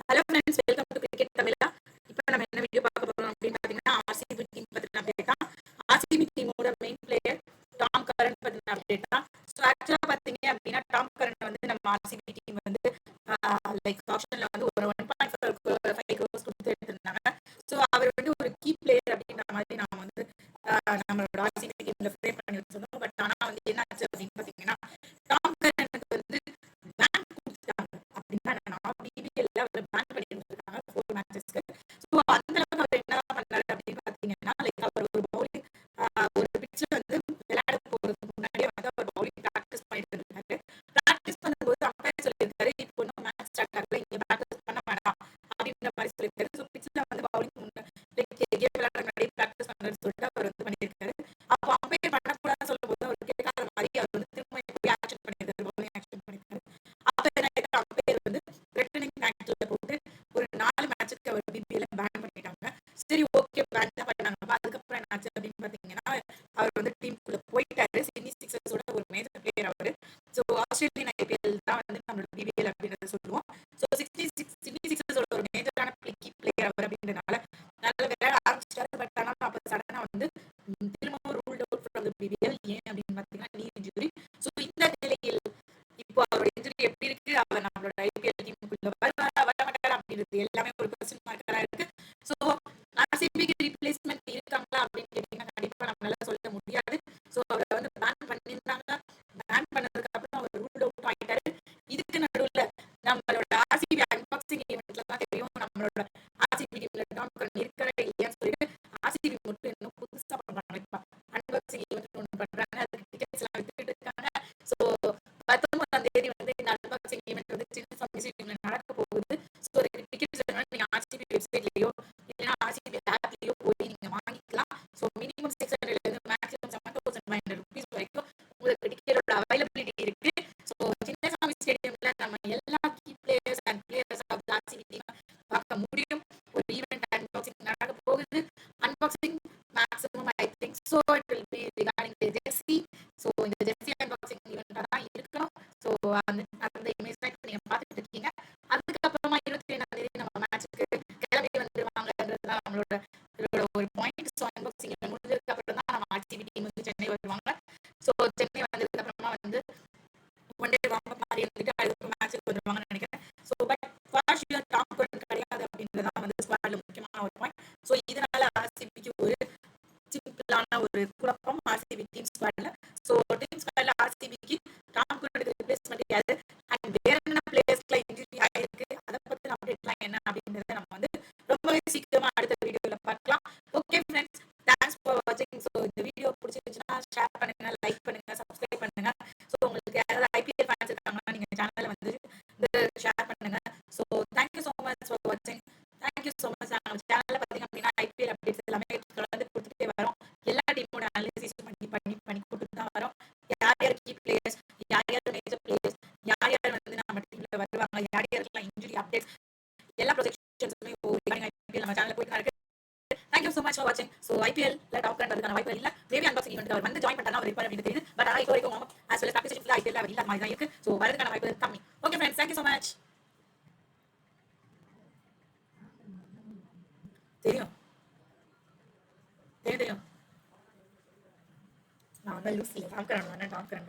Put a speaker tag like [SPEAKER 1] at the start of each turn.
[SPEAKER 1] Hello friends, welcome to cricket தமிழா. இப்போ நம்ம என்ன வீடியோ பார்க்க போறோம் அப்படின்னு பார்த்தீங்கன்னா, ஆர்சிபி டீம் பத்தின அப்டேட் தான். ஆர்சிபி டீமோட மெயின் பிளேயர் டாம் கரன் பத்தின அப்டேட் தான். ஸோ ஆக்சுவலா பார்த்தீங்க அப்படின்னா, டாம் கரன் வந்து நம்ம ஆர்சிபி டீம் வந்து லைக் ஆப்ஷன்ல வந்து ஒரு 1.5 crores கொடுத்து எடுத்திருந்தாங்க. ஸோ அவர் வந்து ஒரு கீ பிளேயர் அப்படின்ற மாதிரி நாம வந்து நம்மளோட ஆர்சிபி டீம்ல ஃப்ரேம் பண்ணி வச்சிருந்தோம். பட் ஆனா வந்து என்ன ஆச்சு அப்படின்னு பார்த்தீங்கன்னா, டாம் கரனுக்கு வந்து பேன் கொடுத்துட்டாங்க அப்படின்னா பிபிஎல்ல அவர் பேன் பண்ணி இருந்திருக்காங்க 4 மேட்சஸ்க்கு. ஸோ அந்த அளவுக்கு அவர் என்ன பண்ணாரு அப்படின்னு பார்த்தீங்கன்னா, லைக் அவர் ஒரு பவுலிங் ஒரு பிட்ச்ல வந்து விளையாட போறதுக்கு முன்னாடியே வந்து அவர் பவுலிங் ப்ராக்டிஸ் பண்ணிட்டு இருக்காரு. ப்ராக்டிஸ் பண்ணும்போது அம்பையர் சொல்லியிருக்காரு, இப்போ இன்னும் மேட்ச் ஸ்டார்ட் ஆகல, இங்க ப்ராக்டிஸ் பண்ண வேண்டாம் அப்படின்ற மாதிரி சொல்லியிருக்காரு. ஸோ பிட்ச்ல வந்து பவுலிங் கேம் விளையாடுற முன்னாடி ப்ராக்டிஸ் பண்ணுறதுன்னு சொல்லிட்டு அவர் வந்து பண்ணியிருக்காரு. அப்போ அம்பையர் பண்ணக்கூடாதுன்னு சொல்லும் போது அவர் கேட்காத மாதிரி அவர் வந்து திரும்ப போய் ஆக்ஷன் பண்ணியிருக்காரு, பவுலிங் ஆக்ஷன் பண்ணியிருக்காரு. அப்ப என்ன ஆயிடுச்சு, அம்பையர் வந்து த்ரெட்டனிங் மேட்ச்ல போட்டு ஒரு 4 மேட்சுக்கு அவர் பிபிஎல் பேன் பண்ணிட்டாங்க. சரி, ஓகே, பேன் தான் பண்ணாங்க. அதுக்கப்புறம் என்ன ஆச்சு அப்படின்னு பாத்தீங்கன்னா, அவர் வந்து டீமுக்குள்ள போயிட்டாரு. சிட்னி சிக்ஸர்ஸோட ஒரு மேஜர் பிளேயர் அவரு. ஸோ ஆஸ்திரேலியன் ஐபிஎல் தான் வந்து நம்மளோட பிபிஎல் அப்படின்றத சொல்லுவோம். ஸோ சிட்னி சிக்ஸர்ஸோட ஒரு மேஜரான கீ பிளேயர் அவர் அப்படின்றனால நல்ல விளையாட ஆரம்பிச்சிட்டாரு. பட் ஆனால் அப்ப சடனா வந்து திரும்பவும் ruled out from the BPL. ஏன் அப்படின்னு பாத்தீங்கன்னா, நீ இன்ஜுரி. ஸோ இந்த நிலையில் இப்போ அவரோட இன்ஜுரி எப்படி இருக்கு, அவர் நம்மளோட ஐபிஎல் டீமுக்குள்ள வருவாரா வரமாட்டாரா அப்படின்றது எல்லாமே ஒரு கொஸ்டின் மார்க்கா இருக்கு. ஸோ ஆர்சிபிக்கு ரீப்ளேஸ்மெண்ட் இருக்காங்களா அப்படின்னு கேட்டீங்கன்னா கண்டிப்பா நம்மளால சொல்ல முடியாது. ஸோ அவரை வந்து பேன் பண்ணியிருந்தாங்க. பேன் பண்ணதுக்கு அப்புறம் அவர் ரூல் அவுட் ஆயிட்டாரு. இதுக்கு நடுவில் நம்மளோட ஆர்சிபி அன்பாக்சிங் ஈவெண்ட்ல தான் தெரியும் நம்மளோட ஆர்சிபி டீம்ல டாம் கரன் இருக்கிற இல்லையான்னு சொல்லிட்டு ஆர்சிபி மட்டும் இன்னும் புதுசா பண்றாங்க. இப்ப அன்பாக்சிங் ஈவெண்ட் ஒன்று பண்றாங்க, அதுக்கு டிக்கெட்ஸ் எல்லாம் வித்துட்டு இருக்காங்க. ஸோ 19ஆம் தேதி வந்து இந்த அன்பாக்சிங் ஈவெண்ட் வந்து சின்னசாமி ஸ்டேடியம்ல நடக்க போகுது. ஸோ டிக்கெட்ஸ் வேணும்னா நீங்க ஆர்சிபி வெப்சைட்லயோ இல்லைன்னா ஆர்சிபி ஆப்லயோ போய் நீங்க வாங்கிக்கலாம். ஸோ மினிமம் 600 இருந்து மேக்ஸிமம் 7,500 rupees வரைக்கும் உங்களுக்கு டிக்கெட்டோட அவைலபிலிட்டி இருக்கு. ஸோ சின்னசாமி ஸ்டேடியம்ல நம்ம எல்லா key players and players of RCB team பார்க்க முடியும். ஒரு ஈவெண்ட் அன்பாக்சிங் நடக்க போகுது. Unboxing maximum I think so it will be regarding the jersey. So இந்த ஜெர்சி அன்பாக்சிங் ஈவெண்டா தான் இருக்கணும். ஸோ அந்த இமேஜ் தான் நீங்க பார்த்துட்டு இருக்கீங்க. அதுக்கப்புறமா 22ஆம் தேதி நம்ம மேட்சுக்கு கிளம்பி வந்துருவாங்கன்றது தான் நம்மளோட ஒரு பாயிண்ட். ஸோ அன்பாக்சிங் முடிஞ்சதுக்கு அப்புறம் தான் நம்ம ஆர்சிபி டீம் வந்து சென்னை வருவாங்க. ஸோ சென்னை வந்ததுக்கு அப்புறமா வந்து ஒன் டே வார்ம் அப் மாதிரி இருந்துட்டு அதுக்கு மேட்சுக்கு வருவாங்கன்னு நினைக்கிறேன். So but for Tom Karan கிடையாது அப்படின்றதான் வந்து ஸ்குவாட்ல முக்கியமான ஒரு பாயிண்ட். ஸோ இதனால ஆர்சிபிக்கு ஒரு சிம்பிளான ஒரு குழப்பம் ஆர்சிபி டீம் ஸ்குவாட்ல. ஸோ டீம் ஸ்குவாட்ல ஆர்சிபிக்கு டாம் கரனுக்கு ரிப்ளேஸ்மெண்ட் கிடையாது. அண்ட் வேற என்ன பிளேயர்ஸ்ல இன்ஜுரி ஆயிருக்கு, அதை பத்தின அப்டேட்லாம் என்ன அப்படின்றத நம்ம வந்து ரொம்பவே சீக்கிரமா அடுத்த வீடியோல பார்க்கலாம். ஓகே ஃப்ரெண்ட்ஸ், தேங்க்ஸ் ஃபார் வாட்சிங். ஸோ இந்த வீடியோ பிடிச்சிருந்துச்சுன்னா ஷேர் பண்ணுங்க, லைக் பண்ணுங்க, சப்ஸ்கிரைப் பண்ணுங்க. ஸோ உங்களுக்கு யாராவது ஐபிஎல் ஃபேன்ஸ் இருக்காங்கன்னா நீங்க சேனலை வந்து ஷேர் பண்ணுங்க. So thank you so much for வாட்சிங். Thank you so much. நம்ம சேனல்ல பார்த்தீங்க அப்படின்னா ஐபிஎல் அப்டேட்ஸ் எல்லாமே தொடர்ந்து கொடுத்துட்டே வரோம். எல்லா டீமோட அனாலிசிஸ் பண்ணி பண்ணி பண்ணி கொடுத்துட்டு தான் வரோம். யார் யார் கீ பிளேயர்ஸ், யார் யார் மேஜர் பிளேயர்ஸ், யார் யார் வந்து நம்ம டீம்ல வருவாங்க, யார் யாருக்கெல்லாம் இன்ஜுரி அப்டேட்ஸ், எல்லா ப்ரொஜெக்ஷன்ஸுமே ஐபிஎல் நம்ம சேனல்ல போயிட்டு இருக்கு. தேங்க்யூ ஸோ மச் ஃபார் வாட்சிங். ஸோ ஐபிஎல்ல டாப் ரன் வாய்ப்பு இல்லை. மேபி அன்பாக்சிங் ஈவெண்ட் அவர் வந்து ஜாயின் பண்ணா அவர் இருப்பார் அப்படின்னு தெரியுது. பட் ஆனால் இப்போ வரைக்கும் ஆஸ் வெல் ப்ராக்டிஸ் ஐபிஎல் அவர் இல்லாத மாதிரி தான் இருக்கு. ஸோ வரதுக்கான வாய்ப்பு கம்மி. Okay friends, thank you so much. தெரியும் தெரியும் தெரியும். நான் வந்து லூஸ் இல்லை, டாம் கரன் டாம் கரன்